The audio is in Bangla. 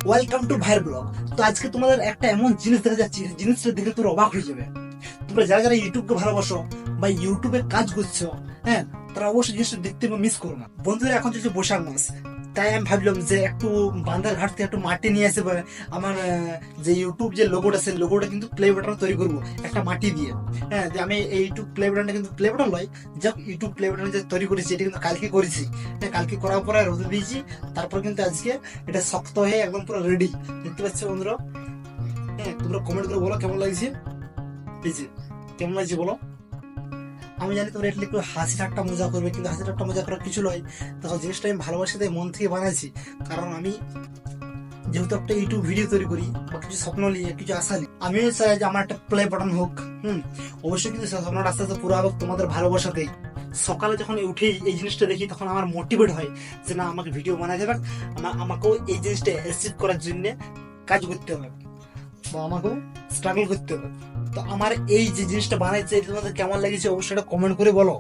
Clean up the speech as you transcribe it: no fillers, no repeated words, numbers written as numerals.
ওয়েলকাম টু ভাইয়ের ব্লগ। তো আজকে তোমাদের একটা এমন জিনিস দেখা যাচ্ছে, জিনিসটা দেখে তোমরা অবাক হয়ে যাবে। তোমরা যারা যারা ইউটিউবকে ভালোবাসো বা ইউটিউবে কাজ করছো, হ্যাঁ, তারা অবশ্যই জিনিসটা দেখতে মিস করো না। বন্ধুরা, এখন চলছে বৈশাখ মাস, তাই আমি ভাবলাম যে একটু বান্দার ঘাট থেকে একটু মাটি নিয়ে আসে আমার যে ইউটিউব যে লোগোটা, সেই লোগোটা কিন্তু প্লে বাটন তৈরি করবো একটা মাটি দিয়ে। হ্যাঁ, যে আমি এই ইউটিউব প্লে বাটনটা কিন্তু প্লে বাটন নয়, যাক ইউটিউব প্লে বাটন যে তৈরি করেছি এটা কিন্তু কালকে করেছি। হ্যাঁ, কালকে করার পরে রোদে দিয়েছি, তারপর কিন্তু আজকে এটা শক্ত হয়ে একদম পুরো রেডি। দেখতে পাচ্ছ বন্ধুরা? হ্যাঁ, তোমরা কমেন্ট করে বলো কেমন লাগছে। এই যে কেমন লাগছে বলো। আমি জানি তোমরা এটা একটু হাসি ঠাট্টা মজা করবে, কিন্তু হাসি ঠাট্টা মজা করার কিছু নয়। তখন জিনিসটা আমি ভালোবাসি, তাই মন থেকে বানাইছি। কারণ আমি যেহেতু একটা ইউটিউব ভিডিও তৈরি করি বা কিছু স্বপ্ন নিয়ে কিছু আশা নিয়ে, আমিও চাই যে আমার একটা প্লে বাটন হোক। অবশ্যই, কিন্তু সেই স্বপ্নটা আস্তে আস্তে পুরো হোক তোমাদের ভালোবাসাতেই। সকালে যখন উঠে এই জিনিসটা দেখি, তখন আমার মোটিভেট হয় যে না, আমাকে ভিডিও বানাতে হবে, আমাকেও এই জিনিসটা অ্যাচিভ করার জন্য কাজ করতে হবে বা আমাকেও স্ট্রাগল করতে হবে। তো আমার এই যে জিনিসটা বানাইছে, এটা তোমাদের কেমন লেগেছে অবশ্যই কমেন্ট করে বলো।